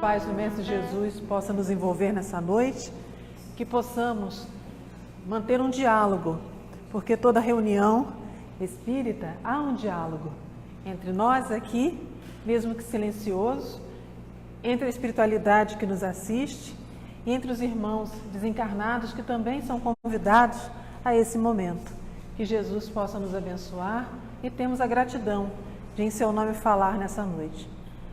paz do Mestre Jesus possa nos envolver nessa noite, que possamos manter um diálogo, porque toda reunião espírita há um diálogo entre nós aqui, mesmo que silencioso, entre a espiritualidade que nos assiste e entre os irmãos desencarnados que também são convidados a esse momento. Que Jesus possa nos abençoar e temos a gratidão de em seu nome falar nessa noite.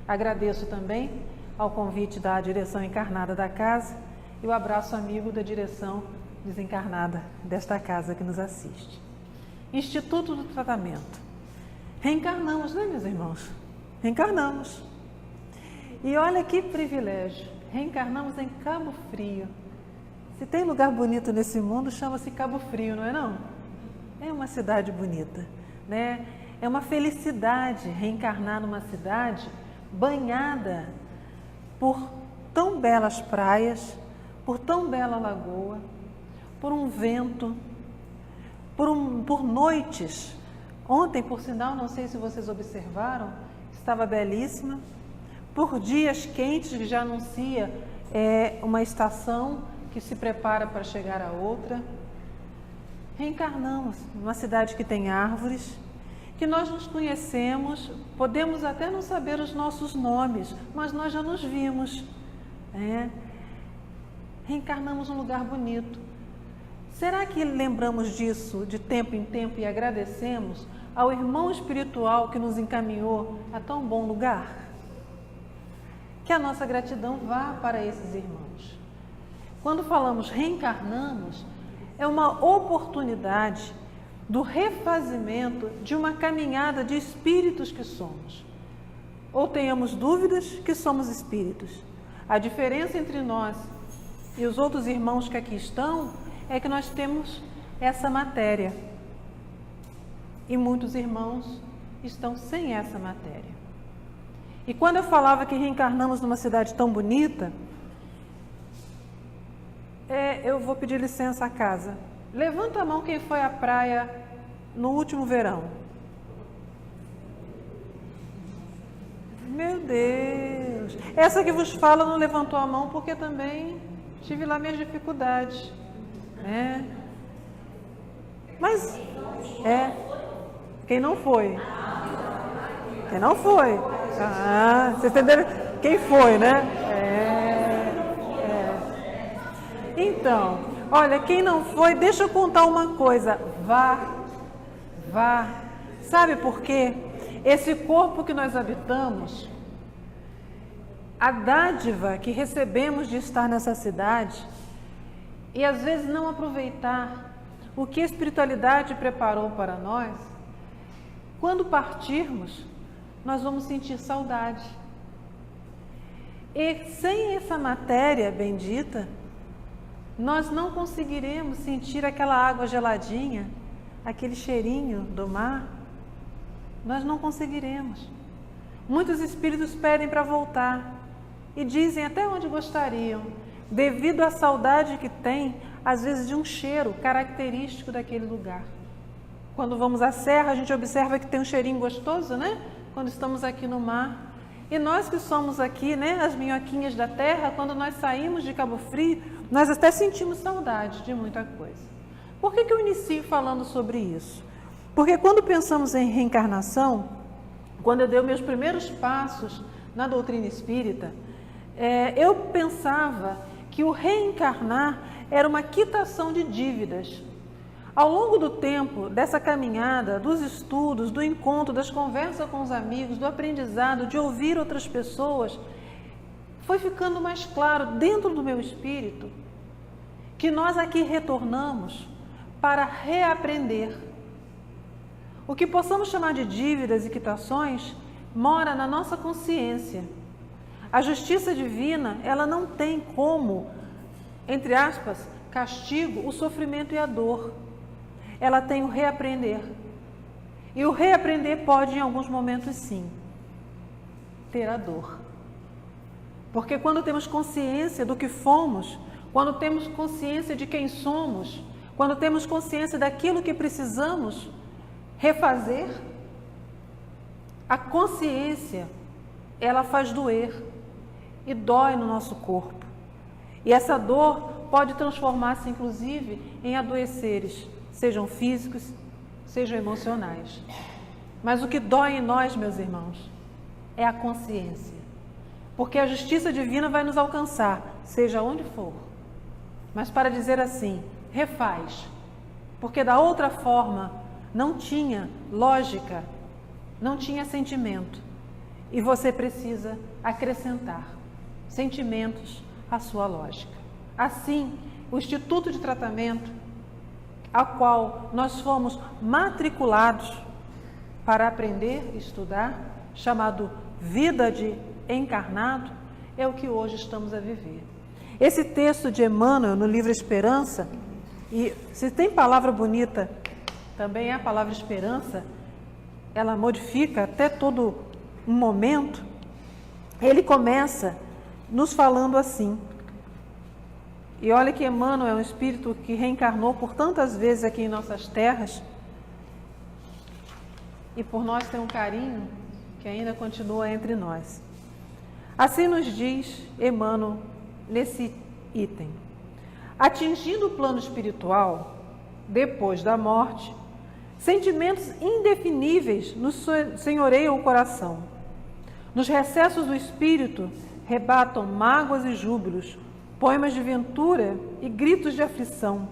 Agradeço também ao convite da direção encarnada da casa e o abraço amigo da direção desencarnada desta casa que nos assiste. Instituto do Tratamento. Reencarnamos, né, meus irmãos? Reencarnamos. E olha que privilégio, reencarnamos em Cabo Frio. Se tem lugar bonito nesse mundo, chama-se Cabo Frio, não é não? É uma cidade bonita, né? É uma felicidade reencarnar numa cidade banhada por tão belas praias, por tão bela lagoa, por um vento, por noites. Ontem, por sinal, não sei se vocês observaram, estava belíssima. Por dias quentes, que já anuncia uma estação que se prepara para chegar a outra. Reencarnamos numa cidade que tem árvores, que nós nos conhecemos, podemos até não saber os nossos nomes, mas nós já nos vimos. Reencarnamos num lugar bonito. Será que lembramos disso de tempo em tempo e agradecemos ao irmão espiritual que nos encaminhou a tão bom lugar? Que a nossa gratidão vá para esses irmãos. Quando falamos reencarnamos, é uma oportunidade do refazimento de uma caminhada de espíritos que somos. Ou tenhamos dúvidas que somos espíritos. A diferença entre nós e os outros irmãos que aqui estão é que nós temos essa matéria. E muitos irmãos estão sem essa matéria. E quando eu falava que reencarnamos numa cidade tão bonita, eu vou pedir licença à casa. Levanta a mão quem foi à praia no último verão. Meu Deus! Essa que vos fala não levantou a mão porque também tive lá minhas dificuldades. Mas, quem não foi? Quem não foi? Vocês entenderam? Quem foi, né? Então, olha, quem não foi, deixa eu contar uma coisa. Vá. Sabe por quê? Esse corpo que nós habitamos, a dádiva que recebemos de estar nessa cidade, e às vezes não aproveitar o que a espiritualidade preparou para nós, quando partirmos, nós vamos sentir saudade. E sem essa matéria bendita, nós não conseguiremos sentir aquela água geladinha, aquele cheirinho do mar. Nós não conseguiremos. Muitos espíritos pedem para voltar e dizem até onde gostariam, devido à saudade que tem, às vezes, de um cheiro característico daquele lugar. Quando vamos à serra, a gente observa que tem um cheirinho gostoso, né? Quando estamos aqui no mar. E nós que somos aqui, né, as minhoquinhas da terra, quando nós saímos de Cabo Frio, nós até sentimos saudade de muita coisa. Por que eu inicio falando sobre isso? Porque quando pensamos em reencarnação, quando eu dei meus primeiros passos na doutrina espírita, eu pensava que o reencarnar era uma quitação de dívidas. Ao longo do tempo, dessa caminhada, dos estudos, do encontro, das conversas com os amigos, do aprendizado, de ouvir outras pessoas, foi ficando mais claro dentro do meu espírito que nós aqui retornamos para reaprender. O que possamos chamar de dívidas e quitações mora na nossa consciência. A justiça divina, ela não tem como, entre aspas, castigo o sofrimento e a dor. Ela tem o reaprender. E o reaprender pode, em alguns momentos, sim, ter a dor. Porque quando temos consciência do que fomos, quando temos consciência de quem somos, quando temos consciência daquilo que precisamos refazer, a consciência, ela faz doer. e dói no nosso corpo. E essa dor pode transformar-se, inclusive, em adoeceres, sejam físicos, sejam emocionais. Mas o que dói em nós, meus irmãos, é a consciência. Porque a justiça divina vai nos alcançar, seja onde for. Mas para dizer assim, refaz. Porque da outra forma não tinha lógica, não tinha sentimento. E você precisa acrescentar sentimentos à sua lógica. Assim, o Instituto de Tratamento, ao qual nós fomos matriculados para aprender e estudar, chamado Vida de Encarnado, é o que hoje estamos a viver. Esse texto de Emmanuel, no livro Esperança, e se tem palavra bonita, também é a palavra esperança, ela modifica até todo um momento. Ele começa nos falando assim. E olha que Emmanuel é um espírito que reencarnou por tantas vezes aqui em nossas terras, e por nós tem um carinho que ainda continua entre nós. Assim nos diz Emmanuel nesse item. Atingindo o plano espiritual, depois da morte, sentimentos indefiníveis nos senhoreiam o coração. Nos recessos do espírito rebatam mágoas e júbilos, poemas de ventura e gritos de aflição,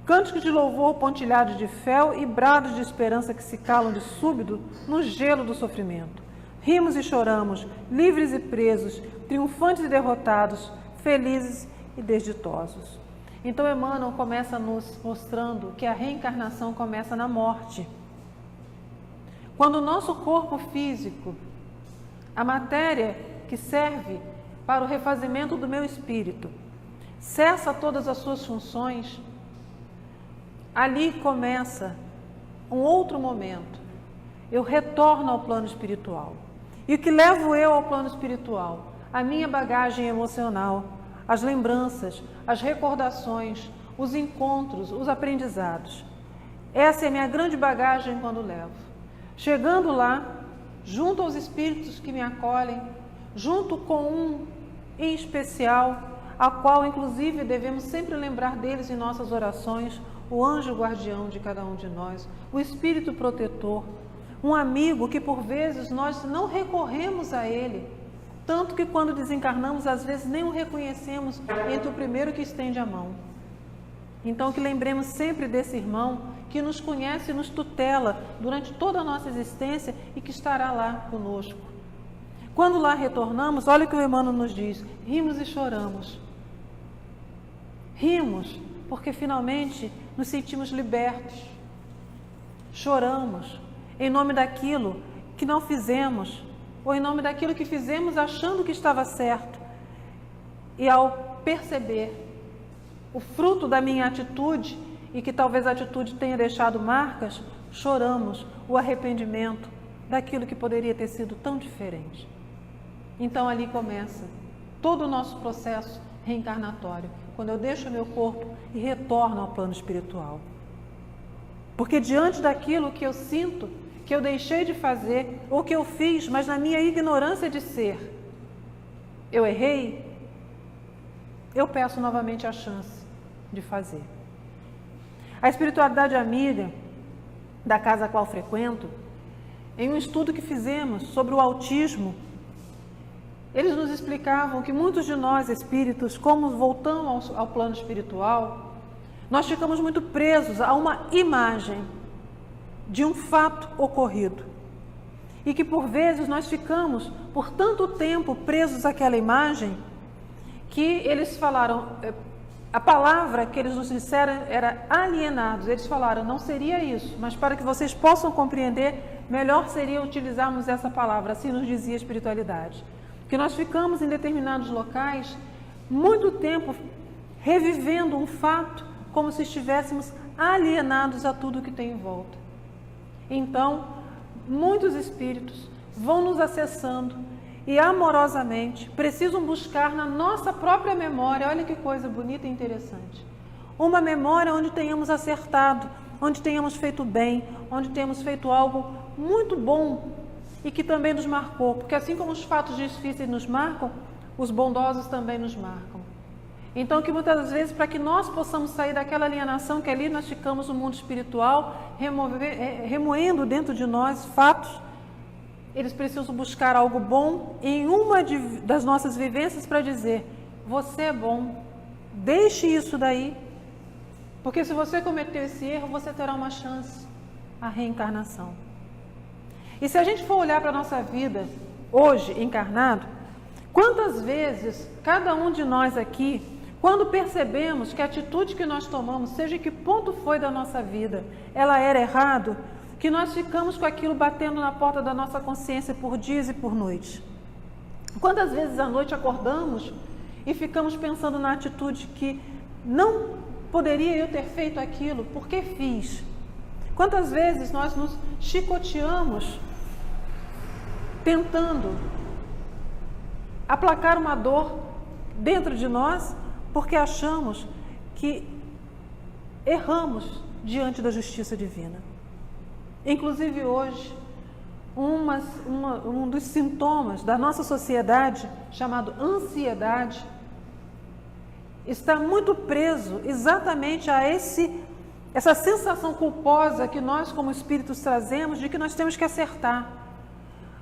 cânticos de louvor pontilhados de fel e brados de esperança que se calam de súbito no gelo do sofrimento. Rimos e choramos, livres e presos, triunfantes e derrotados, felizes e desditosos. Então Emmanuel começa nos mostrando que a reencarnação começa na morte. Quando o nosso corpo físico, a matéria que serve para o refazimento do meu espírito, cessa todas as suas funções, ali começa um outro momento. Eu retorno ao plano espiritual. E o que levo eu ao plano espiritual? A minha bagagem emocional, as lembranças, as recordações, os encontros, os aprendizados. Essa é a minha grande bagagem quando levo. Chegando lá, junto aos espíritos que me acolhem, junto com um em especial, a qual inclusive devemos sempre lembrar deles em nossas orações, o anjo guardião de cada um de nós, o espírito protetor, um amigo que por vezes nós não recorremos a ele, tanto que quando desencarnamos às vezes nem o reconhecemos entre o primeiro que estende a mão. Então que lembremos sempre desse irmão que nos conhece e nos tutela durante toda a nossa existência e que estará lá conosco. Quando lá retornamos, olha o que o Emmanuel nos diz, rimos e choramos. Rimos porque finalmente nos sentimos libertos. Choramos em nome daquilo que não fizemos, ou em nome daquilo que fizemos achando que estava certo. E ao perceber o fruto da minha atitude, e que talvez a atitude tenha deixado marcas, choramos o arrependimento daquilo que poderia ter sido tão diferente. Então ali começa todo o nosso processo reencarnatório, quando eu deixo o meu corpo e retorno ao plano espiritual. Porque diante daquilo que eu sinto, que eu deixei de fazer, ou que eu fiz, mas na minha ignorância de ser, eu errei, eu peço novamente a chance de fazer. A espiritualidade amiga da casa a qual frequento, em um estudo que fizemos sobre o autismo, eles nos explicavam que muitos de nós espíritos, como voltamos ao plano espiritual, nós ficamos muito presos a uma imagem de um fato ocorrido. E que por vezes nós ficamos por tanto tempo presos àquela imagem que eles falaram, a palavra que eles nos disseram era alienados. Eles falaram, não seria isso, mas para que vocês possam compreender, melhor seria utilizarmos essa palavra, assim nos dizia a espiritualidade. Que nós ficamos em determinados locais muito tempo revivendo um fato como se estivéssemos alienados a tudo que tem em volta. Então, muitos espíritos vão nos acessando e amorosamente precisam buscar na nossa própria memória, olha que coisa bonita e interessante, uma memória onde tenhamos acertado, onde tenhamos feito bem, onde tenhamos feito algo muito bom e que também nos marcou, porque assim como os fatos difíceis nos marcam, os bondosos também nos marcam. Então, que muitas vezes, para que nós possamos sair daquela alienação que ali nós ficamos no mundo espiritual, remoendo dentro de nós fatos, eles precisam buscar algo bom em uma das nossas vivências para dizer: você é bom, deixe isso daí, porque se você cometeu esse erro, você terá uma chance, a reencarnação. E se a gente for olhar para a nossa vida, hoje, encarnado, quantas vezes cada um de nós aqui, quando percebemos que a atitude que nós tomamos, seja em que ponto foi da nossa vida, ela era errado, que nós ficamos com aquilo batendo na porta da nossa consciência por dias e por noites. Quantas vezes à noite acordamos e ficamos pensando na atitude que não poderia eu ter feito aquilo, por que fiz? Quantas vezes nós nos chicoteamos tentando aplacar uma dor dentro de nós porque achamos que erramos diante da justiça divina. Inclusive hoje, um dos sintomas da nossa sociedade, chamado ansiedade, está muito preso exatamente a essa sensação culposa que nós como espíritos trazemos de que nós temos que acertar.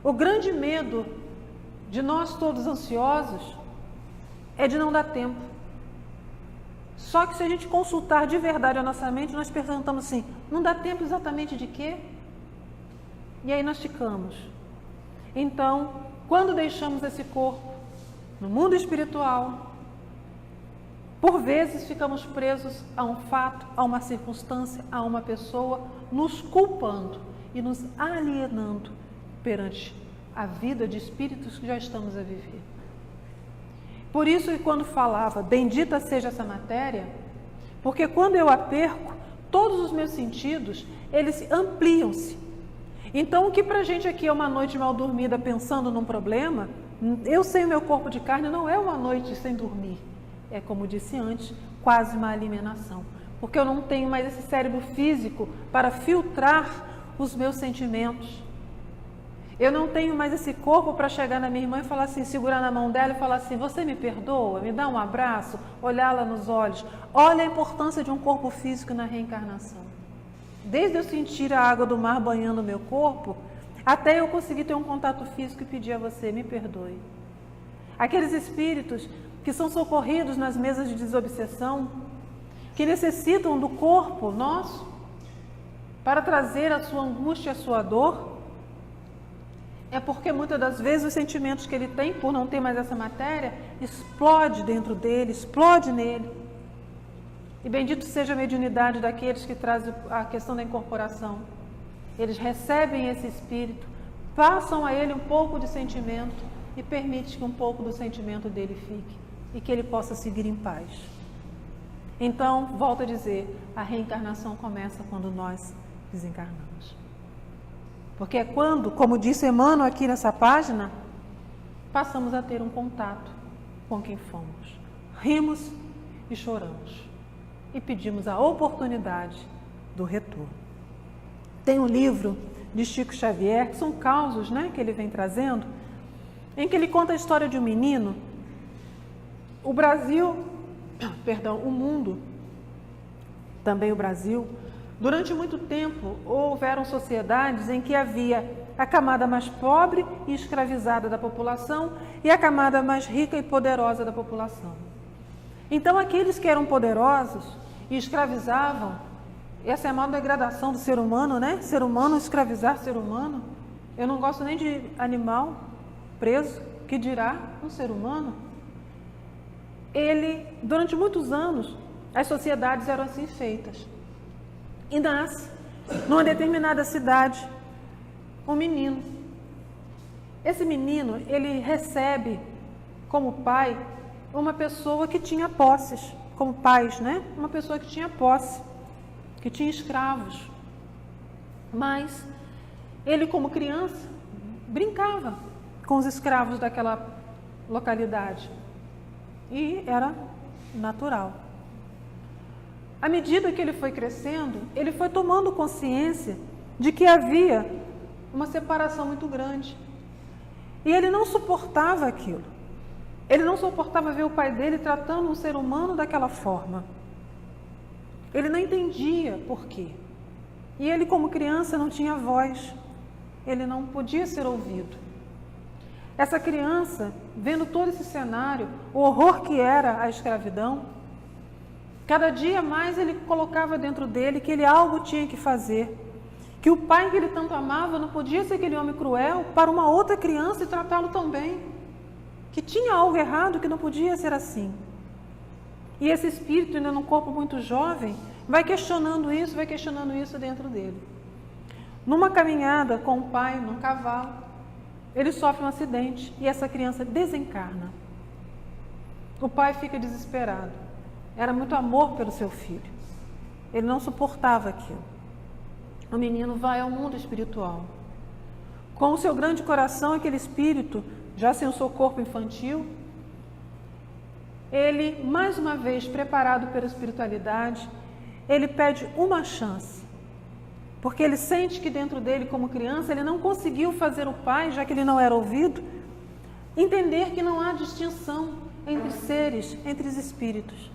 O grande medo de nós todos ansiosos é de não dar tempo. Só que se a gente consultar de verdade a nossa mente, nós perguntamos assim: não dá tempo exatamente de quê? E aí nós ficamos. Então, quando deixamos esse corpo no mundo espiritual, por vezes ficamos presos a um fato, a uma circunstância, a uma pessoa, nos culpando e nos alienando perante a vida de espíritos que já estamos a viver. Por isso que quando falava, bendita seja essa matéria, porque quando eu a perco, todos os meus sentidos, eles ampliam-se. Então, o que para a gente aqui é uma noite mal dormida pensando num problema, eu sem o meu corpo de carne não é uma noite sem dormir. É, como disse antes, quase uma alienação. Porque eu não tenho mais esse cérebro físico para filtrar os meus sentimentos. Eu não tenho mais esse corpo para chegar na minha irmã e falar assim, segurar na mão dela e falar assim: você me perdoa? Me dá um abraço? Olhá-la nos olhos. Olha a importância de um corpo físico na reencarnação. Desde eu sentir a água do mar banhando o meu corpo, até eu conseguir ter um contato físico e pedir a você: me perdoe. Aqueles espíritos que são socorridos nas mesas de desobsessão, que necessitam do corpo nosso para trazer a sua angústia e a sua dor, é porque muitas das vezes os sentimentos que ele tem, por não ter mais essa matéria, explode dentro dele, explode nele. E bendito seja a mediunidade daqueles que trazem a questão da incorporação. Eles recebem esse espírito, passam a ele um pouco de sentimento e permitem que um pouco do sentimento dele fique e que ele possa seguir em paz. Então, volto a dizer, a reencarnação começa quando nós desencarnamos. Porque é quando, como disse Emmanuel aqui nessa página, passamos a ter um contato com quem fomos. Rimos e choramos. E pedimos a oportunidade do retorno. Tem um livro de Chico Xavier, que são causos, que ele vem trazendo, em que ele conta a história de um menino. O mundo, também o Brasil, durante muito tempo houveram sociedades em que havia a camada mais pobre e escravizada da população e a camada mais rica e poderosa da população. Então aqueles que eram poderosos e escravizavam, essa é a maior degradação do ser humano, Ser humano escravizar ser humano. Eu não gosto nem de animal preso, que dirá um ser humano. Durante muitos anos, as sociedades eram assim feitas. E nasce, numa determinada cidade, um menino. Esse menino, ele recebe como pai uma pessoa que tinha posses, como pais, Uma pessoa que tinha posse, que tinha escravos. Mas ele, como criança, brincava com os escravos daquela localidade. E era natural. À medida que ele foi crescendo, ele foi tomando consciência de que havia uma separação muito grande. E ele não suportava aquilo. Ele não suportava ver o pai dele tratando um ser humano daquela forma. Ele não entendia por quê. E ele, como criança, não tinha voz. Ele não podia ser ouvido. Essa criança, vendo todo esse cenário, o horror que era a escravidão, cada dia mais ele colocava dentro dele que ele algo tinha que fazer. Que o pai que ele tanto amava não podia ser aquele homem cruel para uma outra criança e tratá-lo tão bem. Que tinha algo errado, que não podia ser assim. E esse espírito, ainda num corpo muito jovem, vai questionando isso dentro dele. Numa caminhada com o pai, num cavalo, ele sofre um acidente e essa criança desencarna. O pai fica desesperado. Era muito amor pelo seu filho. Ele não suportava aquilo. O menino vai ao mundo espiritual. Com o seu grande coração, aquele espírito, já sem o seu corpo infantil, ele, mais uma vez, preparado pela espiritualidade, ele pede uma chance. Porque ele sente que dentro dele, como criança, ele não conseguiu fazer o pai, já que ele não era ouvido, entender que não há distinção entre seres, entre os espíritos.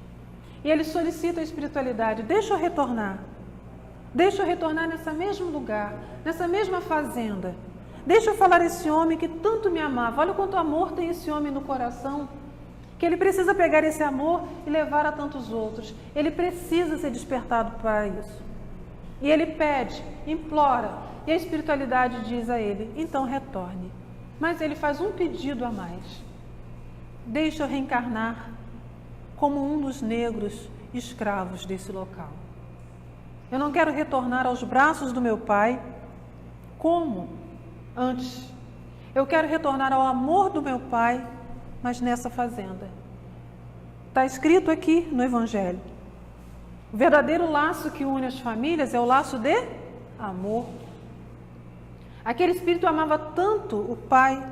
E ele solicita a espiritualidade: deixa eu retornar nesse mesmo lugar, nessa mesma fazenda. Deixa eu falar a esse homem que tanto me amava. Olha quanto amor tem esse homem no coração, que ele precisa pegar esse amor e levar a tantos outros. Ele precisa ser despertado para isso. E ele pede, implora, e a espiritualidade diz a ele: então retorne. Mas ele faz um pedido a mais: deixa eu reencarnar como um dos negros escravos desse local. Eu não quero retornar aos braços do meu pai como antes. Eu quero retornar ao amor do meu pai, mas nessa fazenda. Está escrito aqui no Evangelho: o verdadeiro laço que une as famílias é o laço de amor. Aquele espírito amava tanto o pai,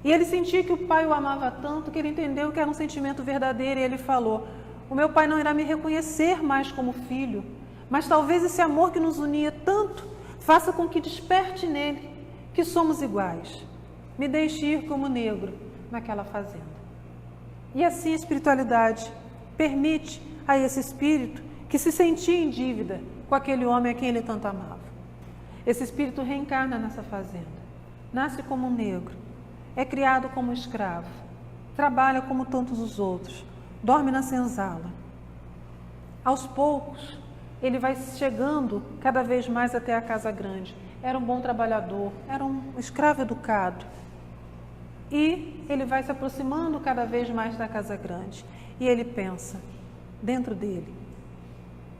e ele sentia que o pai o amava tanto, que ele entendeu que era um sentimento verdadeiro, e ele falou: o meu pai não irá me reconhecer mais como filho, mas talvez esse amor que nos unia tanto faça com que desperte nele que somos iguais. Me deixe ir como negro naquela fazenda. E assim a espiritualidade permite a esse espírito que se sentia em dívida com aquele homem a quem ele tanto amava. Esse espírito reencarna nessa fazenda, nasce como um negro, é criado como escravo, trabalha como tantos os outros, dorme na senzala. Aos poucos, ele vai chegando cada vez mais até a casa grande. Era um bom trabalhador, era um escravo educado. E ele vai se aproximando cada vez mais da casa grande. E ele pensa, dentro dele: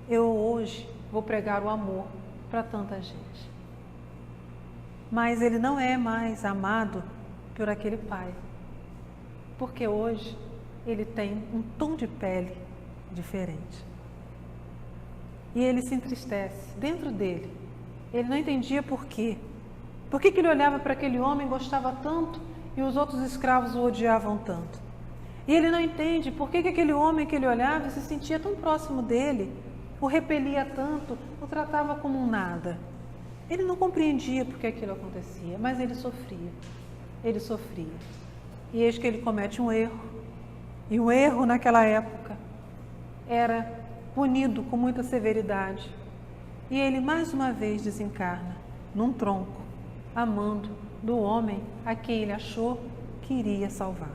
eu hoje vou pregar o amor para tanta gente. Mas ele não é mais amado por aquele pai. Porque hoje ele tem um tom de pele diferente. E ele se entristece dentro dele. Ele não entendia por quê. Por que ele olhava para aquele homem e gostava tanto e os outros escravos o odiavam tanto? E ele não entende por que aquele homem que ele olhava e se sentia tão próximo dele, o repelia tanto, o tratava como um nada. Ele não compreendia por que aquilo acontecia, mas ele sofria. Ele sofria. E eis que ele comete um erro. E o erro naquela época era punido com muita severidade. E ele mais uma vez desencarna num tronco, amando do homem a quem ele achou que iria salvar.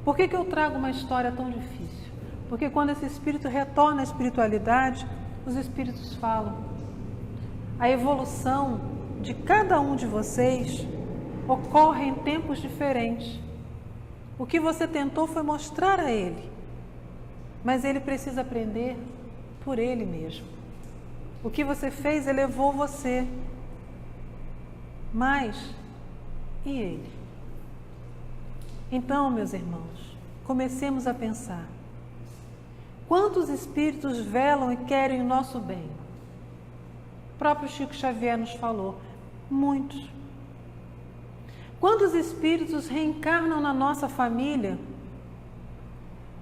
Por que eu trago uma história tão difícil? Porque quando esse espírito retorna à espiritualidade, os espíritos falam: a evolução de cada um de vocês ocorre em tempos diferentes. O que você tentou foi mostrar a ele, mas ele precisa aprender por ele mesmo. O que você fez elevou você, mas e ele? Então, meus irmãos, comecemos a pensar: quantos espíritos velam e querem o nosso bem? O próprio Chico Xavier nos falou: muitos. Quantos espíritos reencarnam na nossa família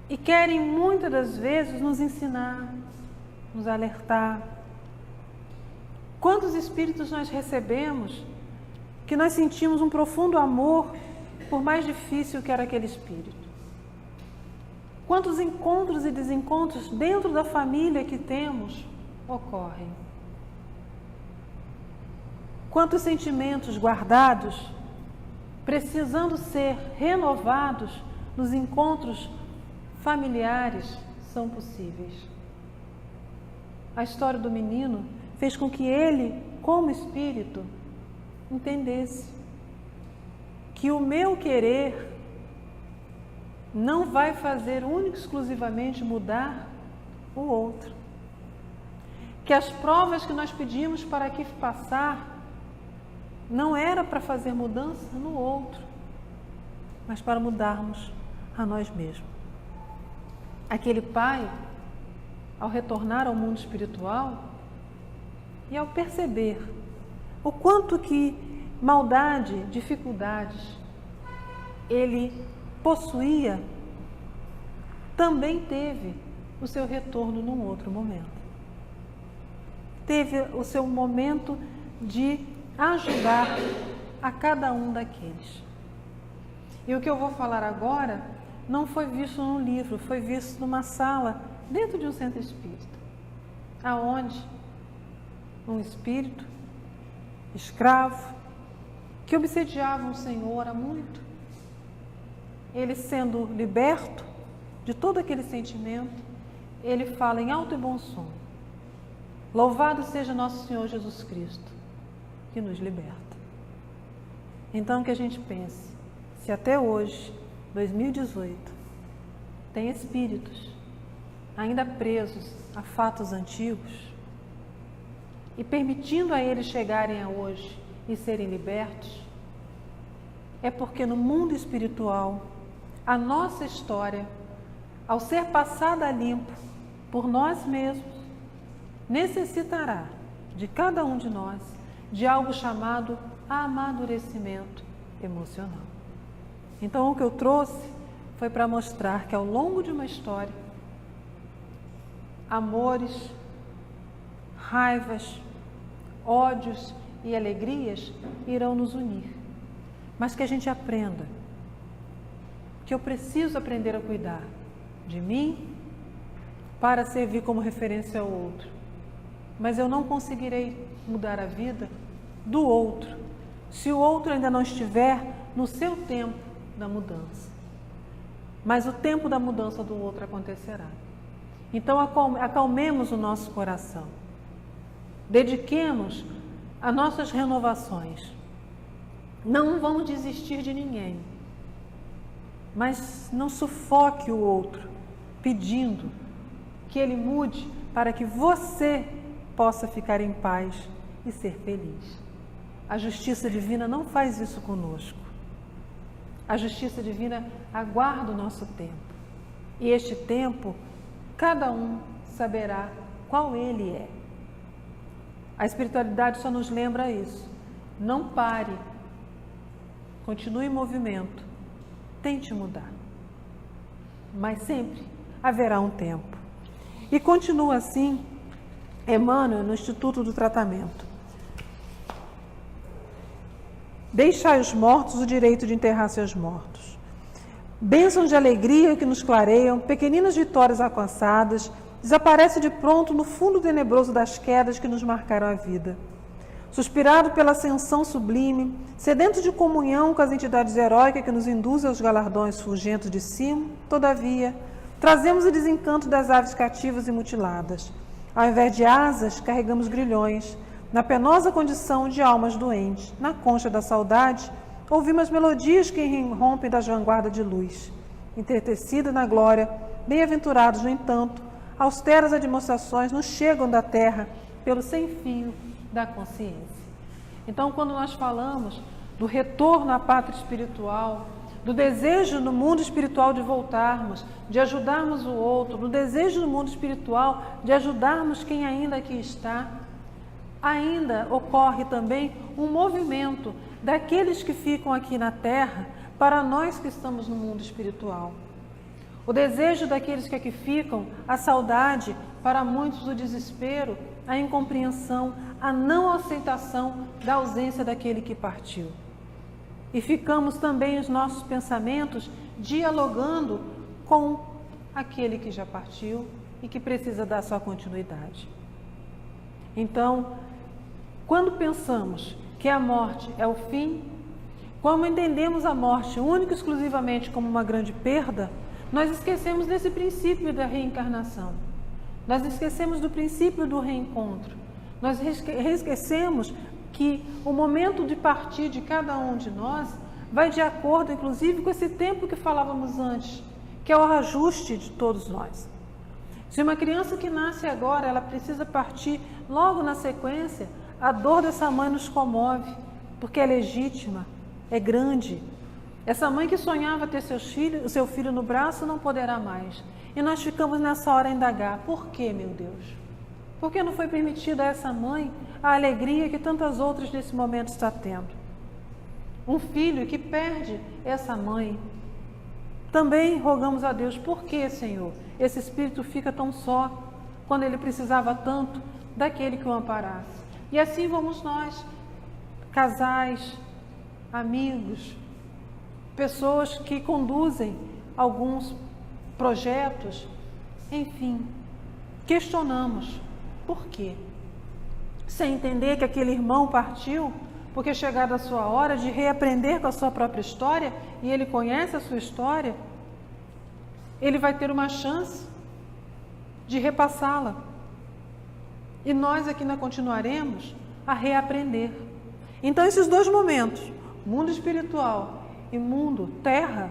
e querem muitas das vezes nos ensinar, nos alertar? Quantos espíritos nós recebemos que nós sentimos um profundo amor por mais difícil que era aquele espírito. Quantos encontros e desencontros dentro da família que temos ocorrem? Quantos sentimentos guardados, precisando ser renovados nos encontros familiares, são possíveis? A história do menino fez com que ele, como espírito, entendesse que o meu querer não vai fazer única e exclusivamente mudar o outro. Que as provas que nós pedimos para que passar não era para fazer mudança no outro, mas para mudarmos a nós mesmos. Aquele pai, ao retornar ao mundo espiritual e ao perceber o quanto que maldade, dificuldades ele possuía, também teve o seu retorno num outro momento. Teve o seu momento de ajudar a cada um daqueles. E o que eu vou falar agora não foi visto num livro, foi visto numa sala dentro de um centro espírita, aonde um espírito escravo que obsediava um senhor há muito, ele sendo liberto de todo aquele sentimento, ele fala em alto e bom som: louvado seja nosso Senhor Jesus Cristo, que nos liberta. Então que a gente pense, se até hoje, 2018, tem espíritos ainda presos a fatos antigos e permitindo a eles chegarem a hoje e serem libertos, é porque no mundo espiritual, a nossa história, ao ser passada a limpo por nós mesmos, necessitará de cada um de nós de algo chamado amadurecimento emocional. Então, o que eu trouxe foi para mostrar que ao longo de uma história, amores, raivas, ódios e alegrias irão nos unir, mas que a gente aprenda que eu preciso aprender a cuidar de mim para servir como referência ao outro, mas eu não conseguirei mudar a vida do outro se o outro ainda não estiver no seu tempo da mudança. Mas o tempo da mudança do outro acontecerá. Então acalmemos o nosso coração, dediquemos a nossas renovações, não vamos desistir de ninguém, mas não sufoque o outro pedindo que ele mude para que você possa ficar em paz e ser feliz. A justiça divina não faz isso conosco. A justiça divina aguarda o nosso tempo. E este tempo, cada um saberá qual ele é. A espiritualidade só nos lembra isso. Não pare. Continue em movimento. Tente mudar. Mas sempre haverá um tempo. E continua assim Emmanuel no Instituto do Tratamento. Deixai aos mortos o direito de enterrar seus mortos. Bênçãos de alegria que nos clareiam, pequeninas vitórias alcançadas, desaparece de pronto no fundo tenebroso das quedas que nos marcaram a vida. Suspirado pela ascensão sublime, sedento de comunhão com as entidades heróicas que nos induzem aos galardões fulgentos de cima, todavia, trazemos o desencanto das aves cativas e mutiladas. Ao invés de asas, carregamos grilhões. Na penosa condição de almas doentes, na concha da saudade, ouvimos melodias que irrompem das vanguardas de luz. Entretecidos na glória, bem-aventurados, no entanto, austeras admoestações nos chegam da terra pelo sem-fio da consciência. Então, quando nós falamos do retorno à pátria espiritual, do desejo no mundo espiritual de voltarmos, de ajudarmos o outro, do desejo no mundo espiritual de ajudarmos quem ainda aqui está, ainda ocorre também um movimento daqueles que ficam aqui na Terra para nós que estamos no mundo espiritual. O desejo daqueles que aqui ficam, a saudade, para muitos o desespero, a incompreensão, a não aceitação da ausência daquele que partiu. e ficamos também os nossos pensamentos dialogando com aquele que já partiu e que precisa dar sua continuidade. Então, quando pensamos que a morte é o fim, como entendemos a morte única e exclusivamente como uma grande perda, nós esquecemos desse princípio da reencarnação. Nós esquecemos do princípio do reencontro. Nós esquecemos que o momento de partir de cada um de nós vai de acordo, inclusive, com esse tempo que falávamos antes, que é o ajuste de todos nós. Se uma criança que nasce agora, ela precisa partir logo na sequência, a dor dessa mãe nos comove, porque é legítima, é grande. Essa mãe que sonhava ter o seu filho no braço não poderá mais. E nós ficamos nessa hora a indagar, por quê, meu Deus? Por que não foi permitida a essa mãe a alegria que tantas outras nesse momento está tendo? Um filho que perde essa mãe. Também rogamos a Deus, por que, Senhor, esse espírito fica tão só, quando ele precisava tanto daquele que o amparasse? E assim vamos nós, casais, amigos, pessoas que conduzem alguns projetos, enfim, questionamos, por quê? Sem entender que aquele irmão partiu, porque é chegada a sua hora de reaprender com a sua própria história, e ele conhece a sua história, ele vai ter uma chance de repassá-la. E nós aqui ainda continuaremos a reaprender. Então, esses dois momentos, mundo espiritual e mundo terra,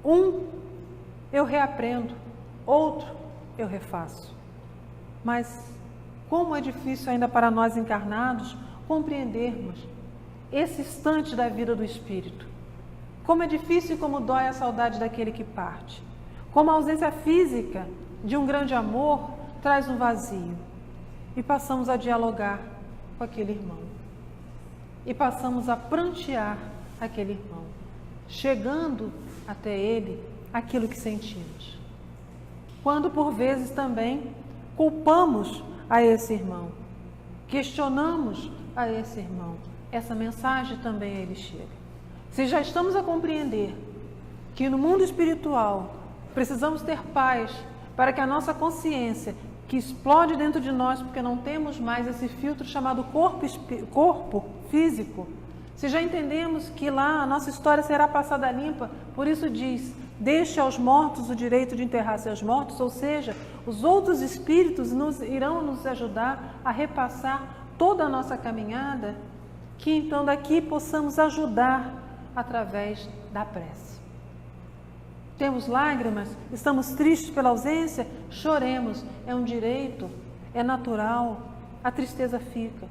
um eu reaprendo, outro eu refaço. Mas como é difícil ainda para nós encarnados compreendermos esse instante da vida do espírito. Como é difícil e como dói a saudade daquele que parte. Como a ausência física de um grande amor traz um vazio. E passamos a dialogar com aquele irmão. E passamos a prantear aquele irmão, chegando até ele aquilo que sentimos. Quando por vezes também culpamos a esse irmão, questionamos a esse irmão, essa mensagem também a ele chega. Se já estamos a compreender que no mundo espiritual precisamos ter paz para que a nossa consciência, que explode dentro de nós porque não temos mais esse filtro chamado corpo físico, se já entendemos que lá a nossa história será passada limpa, por isso diz, deixe aos mortos o direito de enterrar seus mortos, ou seja, os outros espíritos irão nos ajudar a repassar toda a nossa caminhada, que então daqui possamos ajudar através da prece. Temos lágrimas, estamos tristes pela ausência, choremos, é um direito, é natural, a tristeza fica.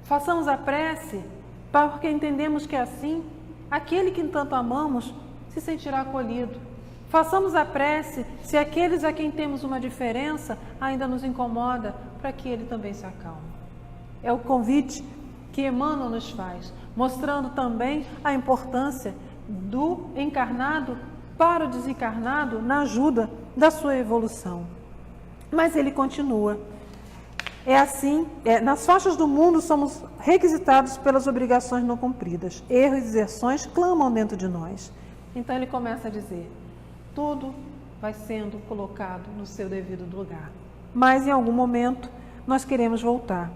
Façamos a prece, porque entendemos que assim, aquele que tanto amamos se sentirá acolhido. Façamos a prece, se aqueles a quem temos uma diferença ainda nos incomoda, para que ele também se acalme. É o convite que Emmanuel nos faz, mostrando também a importância do encarnado para o desencarnado na ajuda da sua evolução. Mas ele continua. É assim, nas faixas do mundo somos requisitados pelas obrigações não cumpridas. Erros e deserções clamam dentro de nós. Então ele começa a dizer, tudo vai sendo colocado no seu devido lugar. Mas em algum momento nós queremos voltar.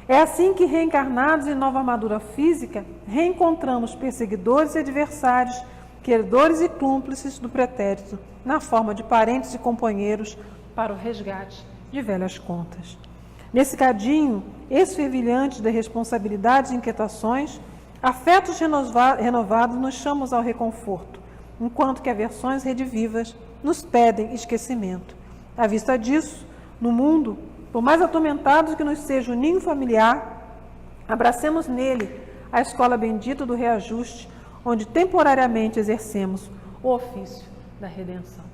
É assim que, reencarnados em nova armadura física, reencontramos perseguidores e adversários, queredores e cúmplices do pretérito, na forma de parentes e companheiros para o resgate de velhas contas. Nesse cadinho esfervilhante de responsabilidades e inquietações, afetos renovados nos chamam ao reconforto, enquanto que aversões redivivas nos pedem esquecimento. À vista disso, no mundo, por mais atormentados que nos seja o ninho familiar, abracemos nele a escola bendita do reajuste, onde temporariamente exercemos o ofício da redenção.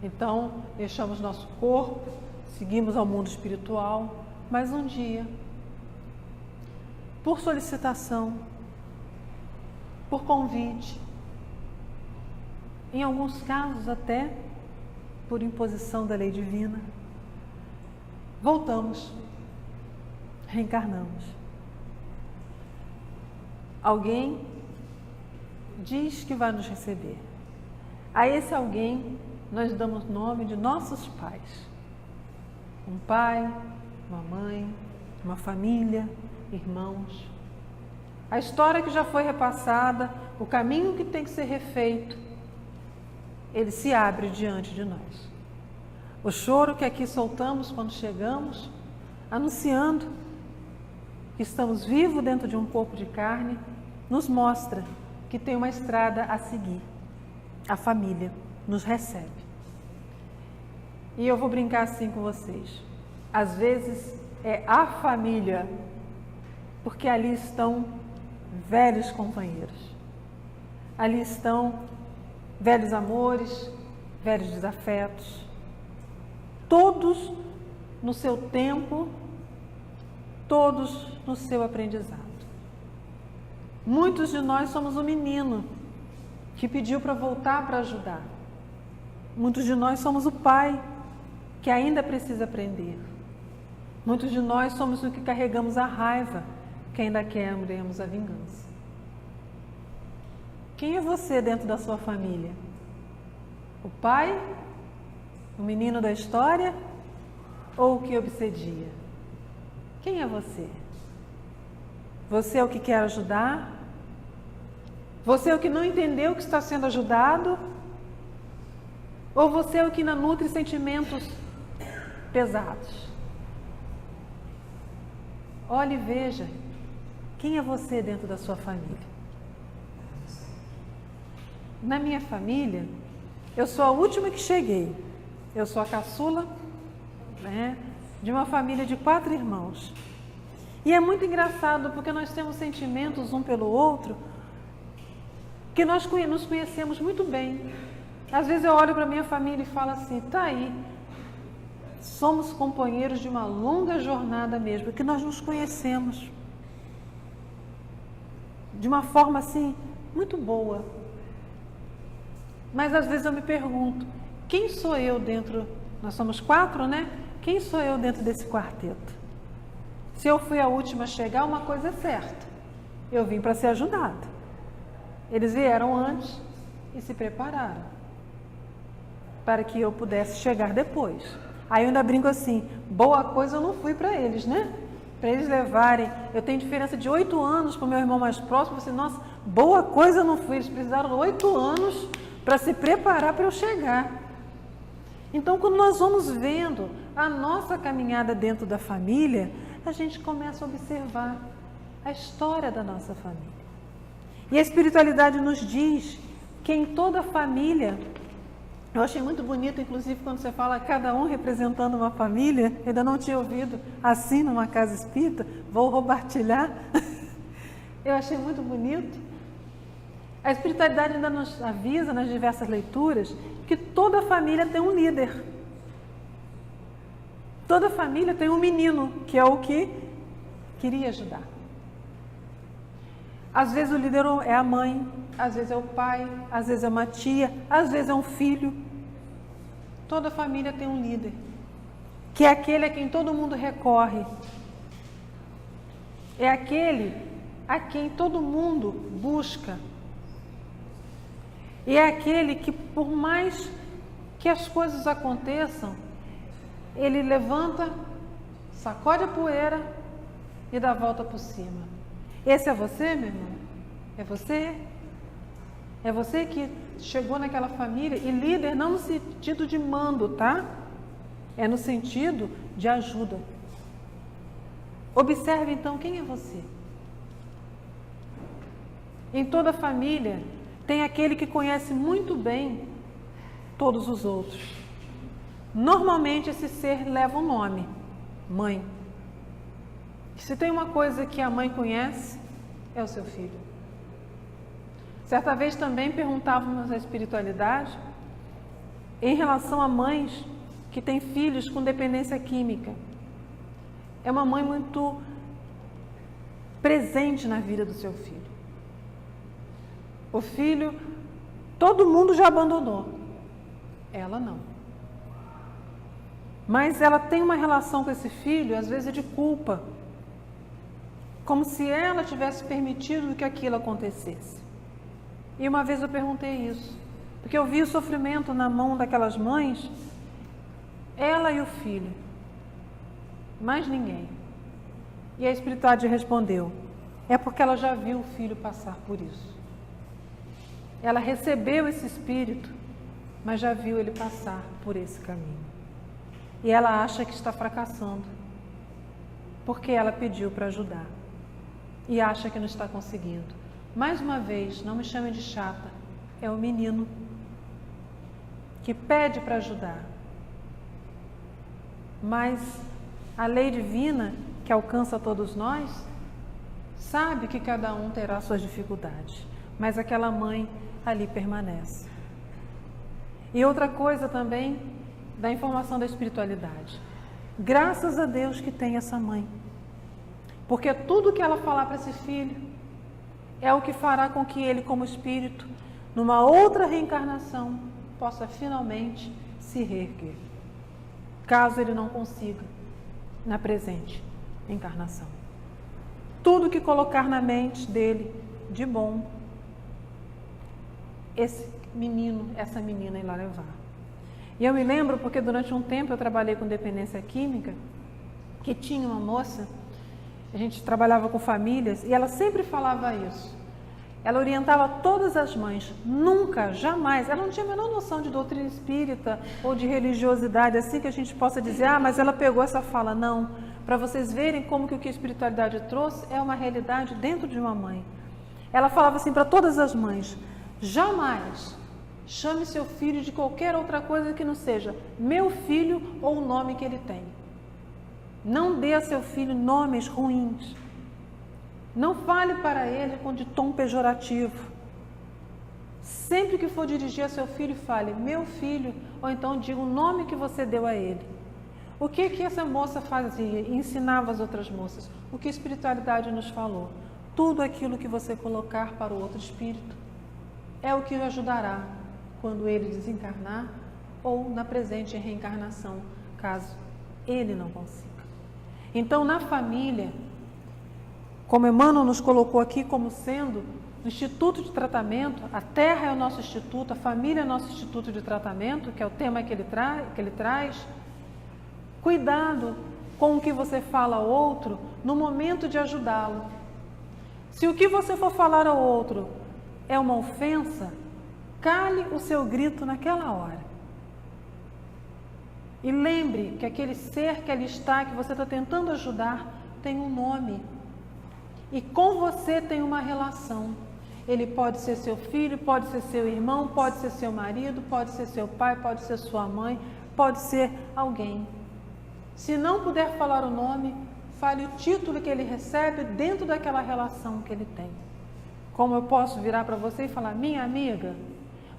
Então, deixamos nosso corpo, seguimos ao mundo espiritual, mas um dia, por solicitação, por convite, em alguns casos até por imposição da lei divina, voltamos, reencarnamos. alguém diz que vai nos receber. A esse alguém nós damos nome de nossos pais. Um pai, uma mãe, uma família, irmãos. A história que já foi repassada, o caminho que tem que ser refeito, ele se abre diante de nós. O choro que aqui soltamos quando chegamos, anunciando que estamos vivos dentro de um corpo de carne, nos mostra que tem uma estrada a seguir. A família nos recebe. E eu vou brincar assim com vocês. Às vezes é a família, porque ali estão velhos companheiros. Ali estão velhos amores, velhos desafetos. Todos no seu tempo, todos no seu aprendizado. Muitos de nós somos um menino que pediu para voltar para ajudar. Muitos de nós somos o pai que ainda precisa aprender. Muitos de nós somos o que carregamos a raiva, que ainda queremos a vingança. Quem é você dentro da sua família? O pai? O menino da história? Ou o que obsedia? Quem é você? Você é o que quer ajudar? Você é o que não entendeu que está sendo ajudado? Ou você é o que ainda nutre sentimentos pesados? Olhe e veja, quem é você dentro da sua família? Na minha família, eu sou a última que cheguei. Eu sou a caçula, de uma família de 4 irmãos. E é muito engraçado porque nós temos sentimentos um pelo outro que nós nos conhecemos muito bem. Às vezes eu olho para a minha família e falo assim, tá aí, somos companheiros de uma longa jornada mesmo, que nós nos conhecemos de uma forma assim, muito boa. Mas às vezes eu me pergunto, quem sou eu dentro, nós somos 4, né? Quem sou eu dentro desse quarteto? Se eu fui a última a chegar, uma coisa é certa, eu vim para ser ajudada. Eles vieram antes e se prepararam para que eu pudesse chegar depois. Aí eu ainda brinco assim, boa coisa eu não fui para eles, né? Para eles levarem, eu tenho diferença de 8 anos para o meu irmão mais próximo, eu falei, nossa, boa coisa eu não fui, eles precisaram 8 anos para se preparar para eu chegar. Então, quando nós vamos vendo a nossa caminhada dentro da família, a gente começa a observar a história da nossa família. E a espiritualidade nos diz que em toda família, eu achei muito bonito, inclusive, quando você fala cada um representando uma família, ainda não tinha ouvido assim numa casa espírita, vou compartilhar. Eu achei muito bonito. A espiritualidade ainda nos avisa nas diversas leituras que toda família tem um líder. Toda família tem um menino, que é o que queria ajudar. Às vezes o líder é a mãe, às vezes é o pai, às vezes é uma tia, às vezes é um filho. Toda família tem um líder, que é aquele a quem todo mundo recorre. É aquele a quem todo mundo busca. E é aquele que, por mais que as coisas aconteçam, ele levanta, sacode a poeira e dá a volta por cima. Esse é você, meu irmão? É você? É você que chegou naquela família, e líder não no sentido de mando, tá? É no sentido de ajuda. Observe então quem é você. Em toda família tem aquele que conhece muito bem todos os outros. Normalmente esse ser leva um nome, mãe. Se tem uma coisa que a mãe conhece, é o seu filho. Certa vez também perguntávamos à espiritualidade em relação a mães que têm filhos com dependência química. É uma mãe muito presente na vida do seu filho. O filho, todo mundo já abandonou. Ela não. Mas ela tem uma relação com esse filho, às vezes de culpa. como se ela tivesse permitido que aquilo acontecesse. E uma vez eu perguntei isso, porque eu vi o sofrimento na mão daquelas mães, ela e o filho, mais ninguém. E a espiritualidade respondeu: é porque ela já viu o filho passar por isso. Ela recebeu esse espírito, mas já viu ele passar por esse caminho. E ela acha que está fracassando, porque ela pediu para ajudar. E acha que não está conseguindo. Mais uma vez, não me chame de chata, é o menino que pede para ajudar. Mas a lei divina, que alcança todos nós, sabe que cada um terá suas dificuldades, mas aquela mãe ali permanece. E outra coisa também da informação da espiritualidade. Graças a Deus que tem essa mãe, porque tudo que ela falar para esse filho é o que fará com que ele, como espírito, numa outra reencarnação, possa finalmente se reerguer, caso ele não consiga na presente encarnação. Tudo que colocar na mente dele de bom, esse menino, essa menina irá levar. E eu me lembro porque durante um tempo eu trabalhei com dependência química, que tinha uma moça, a gente trabalhava com famílias, e ela sempre falava isso. Ela orientava todas as mães, nunca, jamais, ela não tinha a menor noção de doutrina espírita ou de religiosidade, assim que a gente possa dizer, mas ela pegou essa fala. Não, para vocês verem como que o que a espiritualidade trouxe é uma realidade dentro de uma mãe. Ela falava assim para todas as mães: jamais chame seu filho de qualquer outra coisa que não seja meu filho ou o nome que ele tem. Não dê a seu filho nomes ruins. Não fale para ele de tom pejorativo. Sempre que for dirigir a seu filho, fale meu filho, ou então diga o nome que você deu a ele. O que essa moça fazia? Ensinava as outras moças. O que a espiritualidade nos falou? Tudo aquilo que você colocar para o outro espírito é o que o ajudará quando ele desencarnar ou na presente reencarnação, caso ele não consiga. Então, na família, como Emmanuel nos colocou aqui como sendo o instituto de tratamento, a terra é o nosso instituto, a família é o nosso instituto de tratamento, que é o tema que ele traz. Cuidado com o que você fala ao outro no momento de ajudá-lo. Se o que você for falar ao outro é uma ofensa, cale o seu grito naquela hora. E lembre que aquele ser que ali está, que você está tentando ajudar, tem um nome. E com você tem uma relação. Ele pode ser seu filho, pode ser seu irmão, pode ser seu marido, pode ser seu pai, pode ser sua mãe, pode ser alguém. Se não puder falar o nome, fale o título que ele recebe dentro daquela relação que ele tem. Como eu posso virar para você e falar, minha amiga?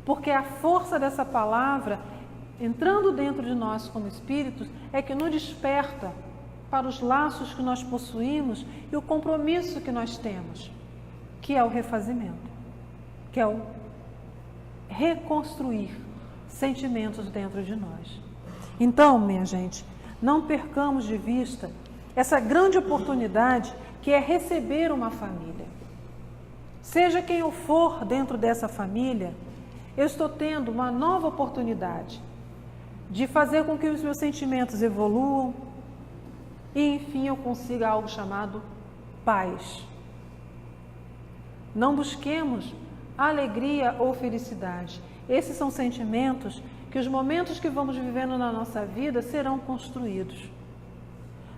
Porque a força dessa palavra, entrando dentro de nós como espíritos, é que nos desperta para os laços que nós possuímos e o compromisso que nós temos, que é o refazimento, que é o reconstruir sentimentos dentro de nós. Então, minha gente, não percamos de vista essa grande oportunidade que é receber uma família. Seja quem eu for dentro dessa família, eu estou tendo uma nova oportunidade de fazer com que os meus sentimentos evoluam e, enfim, eu consiga algo chamado paz. Não busquemos alegria ou felicidade. Esses são sentimentos que os momentos que vamos vivendo na nossa vida serão construídos.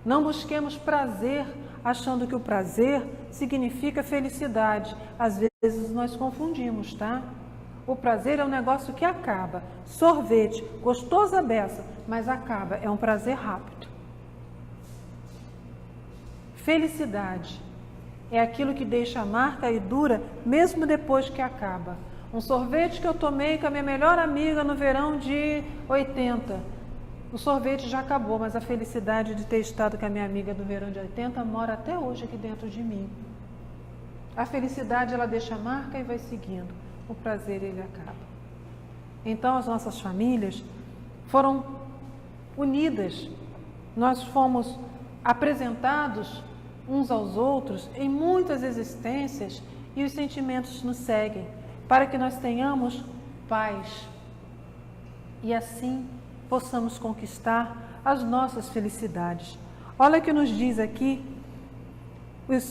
Não busquemos prazer achando que o prazer significa felicidade. Às vezes nós confundimos, tá? O prazer é um negócio que acaba. Sorvete, gostoso a beça, mas acaba. É um prazer rápido. Felicidade é aquilo que deixa a marca e dura mesmo depois que acaba. Um sorvete que eu tomei com a minha melhor amiga no verão de 80. O sorvete já acabou, mas a felicidade de ter estado com a minha amiga no verão de 80 mora até hoje aqui dentro de mim. A felicidade, ela deixa a marca e vai seguindo. O prazer, ele acaba. Então, as nossas famílias foram unidas. Nós fomos apresentados uns aos outros em muitas existências e os sentimentos nos seguem, para que nós tenhamos paz e assim possamos conquistar as nossas felicidades. Olha o que nos diz aqui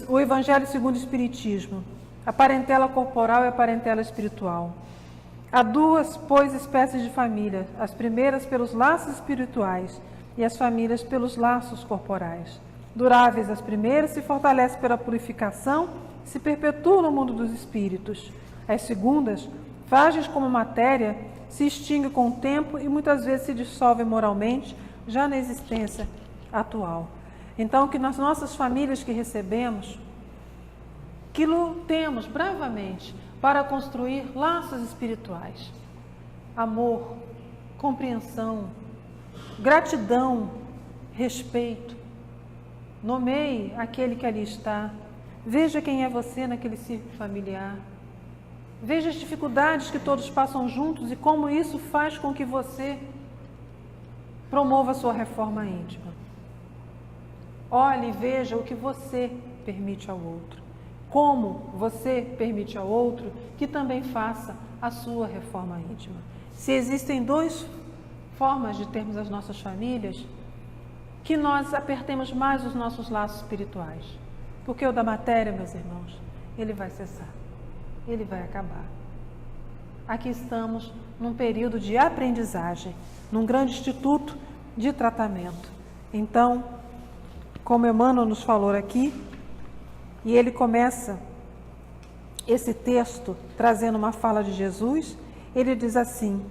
o Evangelho segundo o Espiritismo, a parentela corporal e a parentela espiritual. Há duas, pois, espécies de família, as primeiras pelos laços espirituais e as famílias pelos laços corporais. Duráveis as primeiras se fortalecem pela purificação e se perpetuam no mundo dos espíritos. As segundas, frágeis como matéria, se extinguem com o tempo e muitas vezes se dissolvem moralmente já na existência atual. Então, que nas nossas famílias que recebemos, que lutemos bravamente para construir laços espirituais, amor, compreensão, gratidão, respeito. Nomeie aquele que ali está, veja quem é você naquele círculo familiar, veja as dificuldades que todos passam juntos e como isso faz com que você promova a sua reforma íntima. Olhe e veja o que você permite ao outro. Como você permite ao outro que também faça a sua reforma íntima. Se existem duas formas de termos as nossas famílias, que nós apertemos mais os nossos laços espirituais. Porque o da matéria, meus irmãos, ele vai cessar. Ele vai acabar. Aqui estamos num período de aprendizagem, num grande instituto de tratamento. Então, como Emmanuel nos falou aqui, e ele começa esse texto trazendo uma fala de Jesus, ele diz assim: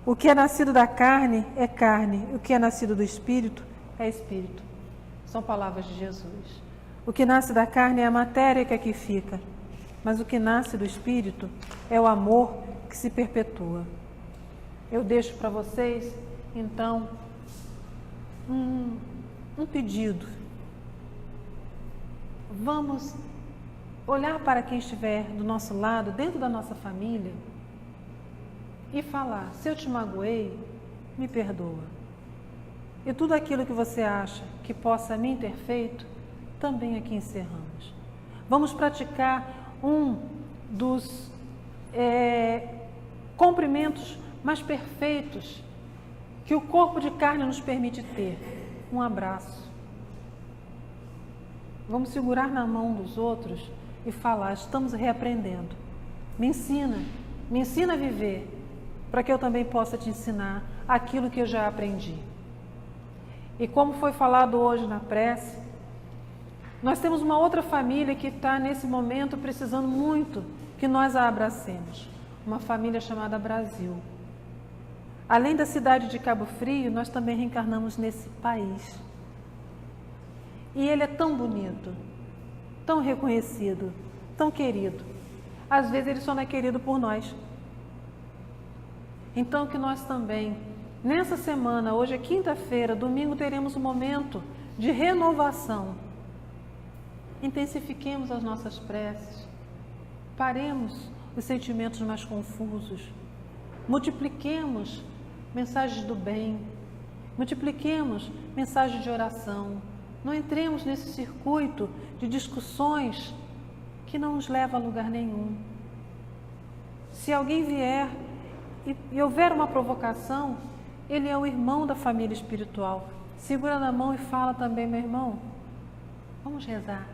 o que é nascido da carne é carne, o que é nascido do espírito é espírito. São palavras de Jesus. O que nasce da carne é a matéria que aqui fica, mas o que nasce do espírito é o amor que se perpetua. Eu deixo para vocês, então, um pedido. Vamos olhar para quem estiver do nosso lado, dentro da nossa família, e falar: se eu te magoei, me perdoa. E tudo aquilo que você acha que possa me ter feito, também aqui encerramos. Vamos praticar um dos cumprimentos mais perfeitos que o corpo de carne nos permite ter: um abraço. Vamos segurar na mão dos outros e falar: estamos reaprendendo. Me ensina a viver, para que eu também possa te ensinar aquilo que eu já aprendi. E como foi falado hoje na prece, nós temos uma outra família que está nesse momento precisando muito que nós a abracemos. Uma família chamada Brasil. Além da cidade de Cabo Frio, nós também reencarnamos nesse país. E ele é tão bonito, tão reconhecido, tão querido. Às vezes ele só não é querido por nós. Então que nós também, nessa semana, hoje é quinta-feira, domingo teremos um momento de renovação. Intensifiquemos as nossas preces, paremos os sentimentos mais confusos, multipliquemos mensagens do bem, multipliquemos mensagens de oração. Não entremos nesse circuito de discussões que não nos leva a lugar nenhum. Se alguém vier e houver uma provocação, ele é o irmão da família espiritual. Segura na mão e fala também: meu irmão, vamos rezar.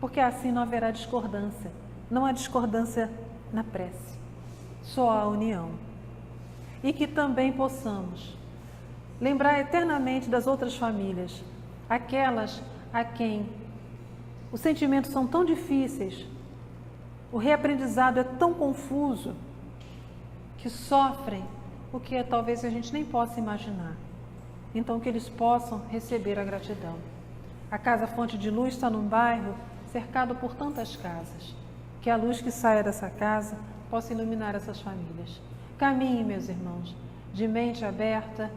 Porque assim não haverá discordância. Não há discordância na prece, só há união. E que também possamos lembrar eternamente das outras famílias, aquelas a quem os sentimentos são tão difíceis, o reaprendizado é tão confuso, que sofrem o que talvez a gente nem possa imaginar. Então que eles possam receber a gratidão. A Casa Fonte de Luz está num bairro cercado por tantas casas, que a luz que saia dessa casa possa iluminar essas famílias. Caminhe, meus irmãos, de mente aberta,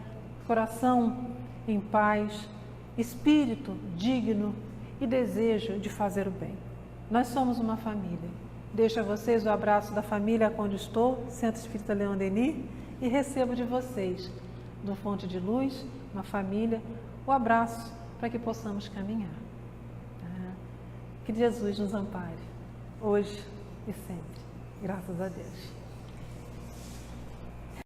coração em paz, espírito digno e desejo de fazer o bem. Nós somos uma família. Deixo a vocês o abraço da família onde estou, Centro Espírita Leão Denis, e recebo de vocês, do Fonte de Luz, uma família, o abraço para que possamos caminhar. Que Jesus nos ampare, hoje e sempre. Graças a Deus.